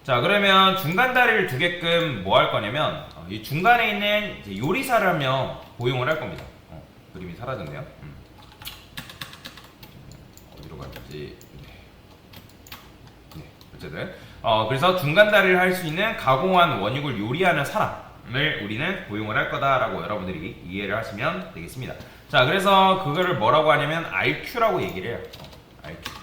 자, 그러면 중간 다리를 두게끔 뭐 할 거냐면 이 중간에 있는 이제 요리사를 한 명 고용을 할 겁니다. 그림이 사라졌네요. 어디로 갈지. 네, 어쨌든 그래서 중간 다리를 할 수 있는 가공한 원육을 요리하는 사람을 우리는 고용을 할 거다라고 여러분들이 이해를 하시면 되겠습니다. 자, 그래서 그거를 뭐라고 하냐면 RQ라고 얘기를 해요. RQ.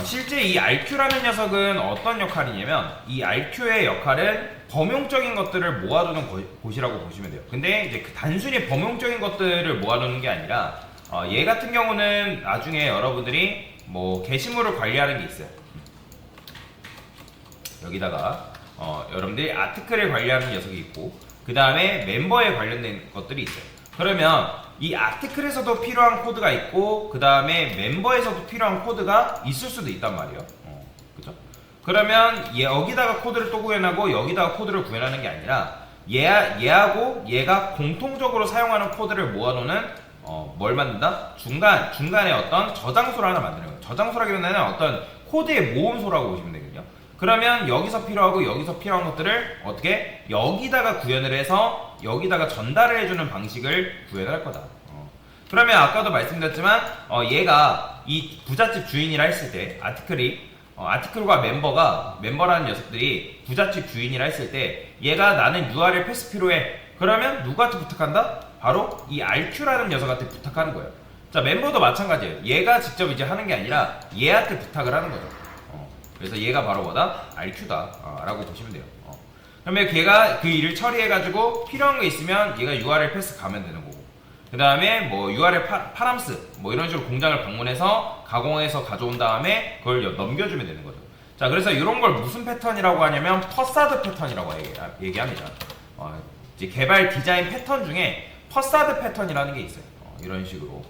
실제 이 RQ라는 녀석은 어떤 역할이냐면 이 RQ의 역할은 범용적인 것들을 모아두는 곳이라고 보시면 돼요. 근데 이제 그 단순히 범용적인 것들을 모아두는 게 아니라 얘 같은 경우는 나중에 여러분들이 뭐 게시물을 관리하는 게 있어요. 여기다가 여러분들이 아티클을 관리하는 녀석이 있고 그 다음에 멤버에 관련된 것들이 있어요. 그러면 이 아티클에서도 필요한 코드가 있고 그 다음에 멤버에서도 필요한 코드가 있을 수도 있단 말이에요. 그죠? 그러면 여기다가 코드를 또 구현하고 여기다가 코드를 구현하는 게 아니라 얘하고 얘가 공통적으로 사용하는 코드를 모아놓는 뭘 만든다? 중간에 어떤 저장소를 하나 만드는 거예요. 저장소라기보다는 어떤 코드의 모음소라고 보시면 되거든요. 그러면 여기서 필요하고 여기서 필요한 것들을 어떻게 여기다가 구현을 해서 여기다가 전달을 해주는 방식을 구현을 할 거다. 그러면 아까도 말씀드렸지만 얘가 이 부잣집 주인이라 했을 때 아티클과 멤버라는 녀석들이 부잣집 주인이라 했을 때 얘가 나는 URL 패스 필요해. 그러면 누구한테 부탁한다? 바로 이 RQ라는 녀석한테 부탁하는 거예요. 자, 멤버도 마찬가지예요. 얘가 직접 이제 하는 게 아니라 얘한테 부탁을 하는 거죠. 그래서 얘가 바로 뭐다? RQ다 라고 보시면 돼요. 그러면 걔가 그 일을 처리해가지고 필요한 거 있으면 얘가 URL 패스 가면 되는 거고 그 다음에 뭐 URL 파람스 뭐 이런 식으로 공장을 방문해서 가공해서 가져온 다음에 그걸 넘겨주면 되는 거죠. 자, 그래서 이런 걸 무슨 패턴이라고 하냐면 퍼사드 패턴이라고 얘기합니다. 이제 개발 디자인 패턴 중에 퍼사드 패턴이라는 게 있어요. 이런 식으로.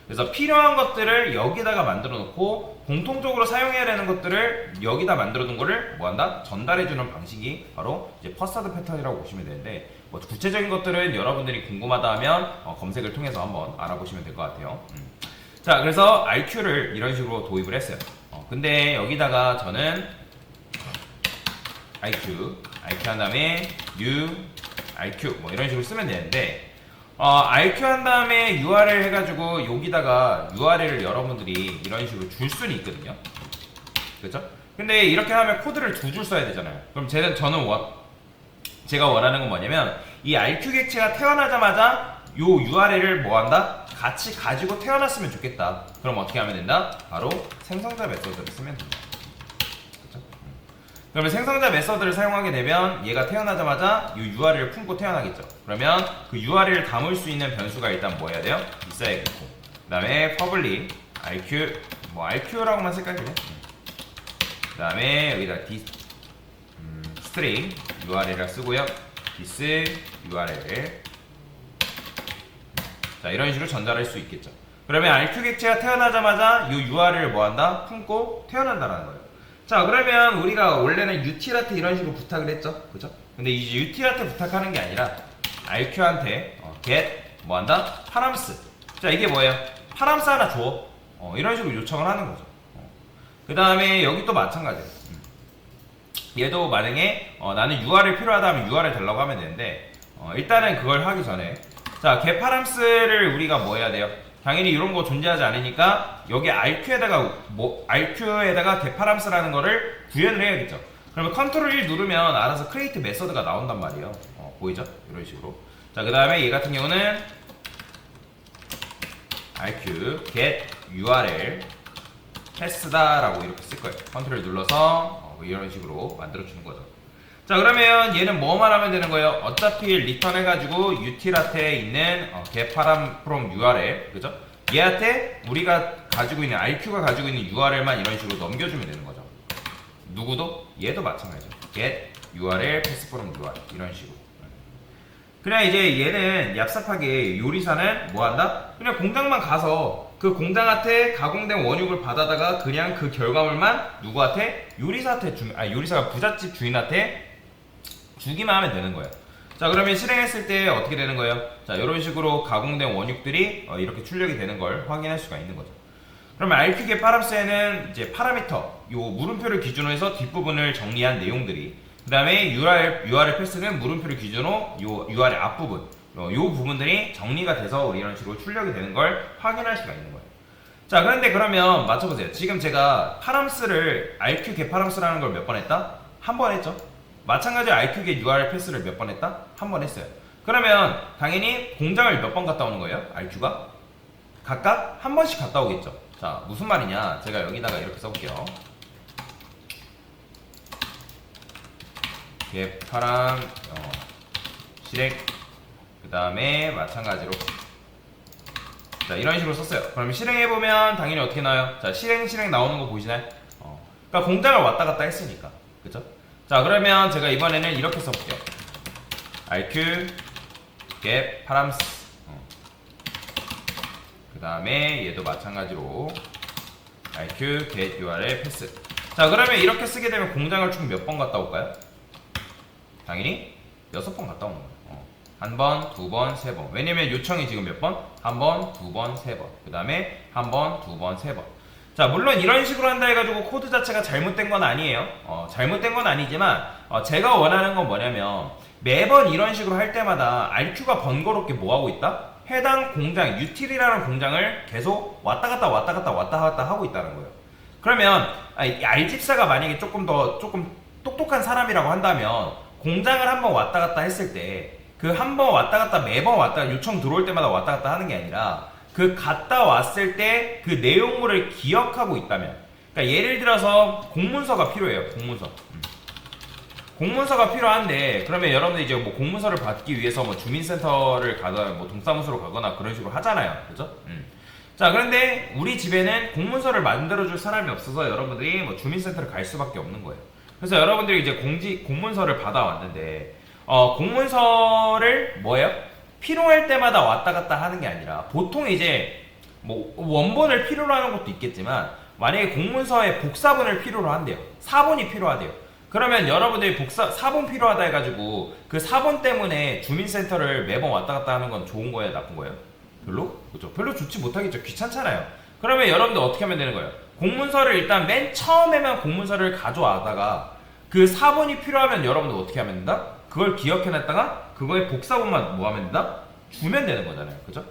그래서 필요한 것들을 여기다가 만들어 놓고 공통적으로 사용해야 되는 것들을 여기다 만들어 둔 거를 뭐 한다? 전달해 주는 방식이 바로 이제 퍼사드 패턴이라고 보시면 되는데 뭐 구체적인 것들은 여러분들이 궁금하다 하면 검색을 통해서 한번 알아보시면 될 것 같아요. 자, 그래서 RQ를 이런 식으로 도입을 했어요. 근데 여기다가 저는 RQ 한 다음에 U, RQ 뭐 이런 식으로 쓰면 되는데 RQ 한 다음에 URL 해가지고 여기다가 URL을 여러분들이 이런 식으로 줄 수는 있거든요. 그렇죠? 근데 이렇게 하면 코드를 두 줄 써야 되잖아요. 그럼 제가 원하는 건 뭐냐면 이 RQ 객체가 태어나자마자 요 URL을 뭐 한다? 같이 가지고 태어났으면 좋겠다. 그럼 어떻게 하면 된다? 바로 생성자 메소드를 쓰면 된다. 그러면 생성자 메서드를 사용하게 되면 얘가 태어나자마자 이 URL을 품고 태어나겠죠. 그러면 그 URL을 담을 수 있는 변수가 일단 뭐 해야 돼요? 있어야겠고 그 다음에 public RQ 뭐 RQ라고만 쓸까요? 그 다음에 여기다 string URL을 쓰고요. this URL 자, 이런 식으로 전달할 수 있겠죠. 그러면 RQ 객체가 태어나자마자 이 URL을 뭐 한다? 품고 태어난다라는 거예요. 자, 그러면 우리가 원래는 util한테 이런 식으로 부탁을 했죠. 그죠? 근데 이제 util한테 부탁하는 게 아니라 RQ한테 get 뭐 한다? 파람스. 자, 이게 뭐예요? 파람스 하나 줘. 이런 식으로 요청을 하는 거죠. 그 다음에 여기 또 마찬가지예요. 얘도 만약에 나는 URL 필요하다 하면 URL 달라고 하면 되는데 일단은 그걸 하기 전에 자, get 파람스를 우리가 뭐 해야 돼요? 당연히 이런 거 존재하지 않으니까 여기 RQ에다가 get params라는 거를 구현을 해야겠죠. 그러면 컨트롤 1 누르면 알아서 create 메서드가 나온단 말이에요. 보이죠? 이런 식으로. 자, 그 다음에 얘 같은 경우는 RQ get URL 패스다라고 이렇게 쓸 거예요. 컨트롤 눌러서 이런 식으로 만들어 주는 거죠. 자, 그러면 얘는 뭐만 하면 되는 거예요? 어차피 리턴 해가지고 util한테 있는 getParam from URL 그죠? 얘한테 우리가 가지고 있는 RQ가 가지고 있는 URL만 이런 식으로 넘겨주면 되는 거죠. 누구도? 얘도 마찬가지죠. get URL pass from URL 이런 식으로. 그냥 이제 얘는 얍삽하게 요리사는 뭐 한다? 그냥 공장만 가서 그 공장한테 가공된 원육을 받아다가 그냥 그 결과물만 누구한테? 요리사가 부잣집 주인한테 주기만 하면 되는 거예요. 자, 그러면 실행했을 때 어떻게 되는 거예요? 자, 이런 식으로 가공된 원육들이 이렇게 출력이 되는 걸 확인할 수가 있는 거죠. 그러면 RQ계 파람스에는 이제 파라미터, 요 물음표를 기준으로 해서 뒷부분을 정리한 내용들이, 그 다음에 URL 패스는 물음표를 기준으로 요 URL 앞부분, 요 부분들이 정리가 돼서 우리 이런 식으로 출력이 되는 걸 확인할 수가 있는 거예요. 자, 그런데 그러면 맞춰보세요. 지금 제가 파람스를 RQ계 파람스라는 걸 몇 번 했다? 한 번 했죠. 마찬가지로 RQ계 URL 패스를 몇 번 했다? 한 번 했어요. 그러면 당연히 공장을 몇 번 갔다 오는 거예요? RQ가? 각각 한 번씩 갔다 오겠죠. 자, 무슨 말이냐? 제가 여기다가 이렇게 써볼게요. 파람 실행, 그 다음에 마찬가지로 자, 이런 식으로 썼어요. 그럼 실행해보면 당연히 어떻게 나와요? 자, 실행 나오는 거 보이시나요? 그러니까 공장을 왔다 갔다 했으니까, 그쵸? 자, 그러면 제가 이번에는 이렇게 써볼게요. RQ get params, 그 다음에 얘도 마찬가지로 RQ get URL pass. 자, 그러면 이렇게 쓰게 되면 공장을 총 몇 번 갔다 올까요? 당연히 6번 갔다 오는 거예요. 한 번, 두 번, 세 번. 왜냐면 요청이 지금 몇 번? 한 번, 두 번, 세 번. 그 다음에 한 번, 두 번, 세 번. 자, 물론 이런 식으로 한다 해가지고 코드 자체가 잘못된 건 아니에요. 잘못된 건 아니지만 제가 원하는 건 뭐냐면 매번 이런 식으로 할 때마다 RQ가 번거롭게 뭐하고 있다? 해당 공장, 유틸이라는 공장을 계속 왔다 갔다 하고 있다는 거예요. 그러면 R집사가 만약에 조금 똑똑한 사람이라고 한다면 공장을 한번 왔다 갔다 했을 때 그 한 번 왔다 갔다 매번 왔다 요청 들어올 때마다 왔다 갔다 하는 게 아니라 그 갔다 왔을 때 그 내용물을 기억하고 있다면, 그러니까 예를 들어서 공문서가 필요해요. 공문서가 필요한데, 그러면 여러분들 이제 뭐 공문서를 받기 위해서 뭐 주민센터를 가거나 뭐 동사무소로 가거나 그런 식으로 하잖아요. 그죠? 자, 그런데 우리 집에는 공문서를 만들어줄 사람이 없어서 여러분들이 뭐 주민센터를 갈 수밖에 없는 거예요. 그래서 여러분들이 이제 공문서를 받아왔는데, 공문서를 뭐예요? 필요할 때마다 왔다 갔다 하는 게 아니라 보통 이제 뭐 원본을 필요로 하는 것도 있겠지만 만약에 공문서에 복사본을 필요로 한대요. 사본이 필요하대요. 그러면 여러분들이 사본 필요하다 해가지고 그 사본 때문에 주민센터를 매번 왔다 갔다 하는 건 좋은 거예요? 나쁜 거예요? 별로? 그죠? 별로 좋지 못하겠죠. 귀찮잖아요. 그러면 여러분들 어떻게 하면 되는 거예요? 공문서를 일단 맨 처음에만 공문서를 가져와다가 그 사본이 필요하면 여러분들 어떻게 하면 된다? 그걸 기억해놨다가 그거의 복사본만 뭐 하면 된다? 주면 되는 거잖아요. 그죠?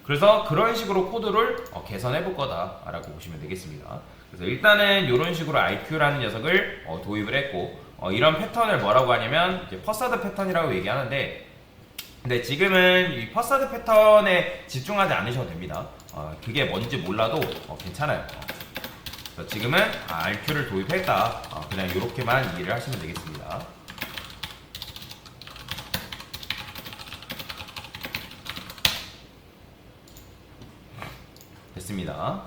그래서 그런 식으로 코드를 개선해 볼 거다라고 보시면 되겠습니다. 그래서 일단은 이런 식으로 IQ라는 녀석을 도입을 했고, 이런 패턴을 뭐라고 하냐면 이제 퍼사드 패턴이라고 얘기하는데, 근데 지금은 이 퍼사드 패턴에 집중하지 않으셔도 됩니다. 그게 뭔지 몰라도 괜찮아요. 그래서 지금은 RQ를 도입했다. 그냥 이렇게만 이해를 하시면 되겠습니다. 됐습니다.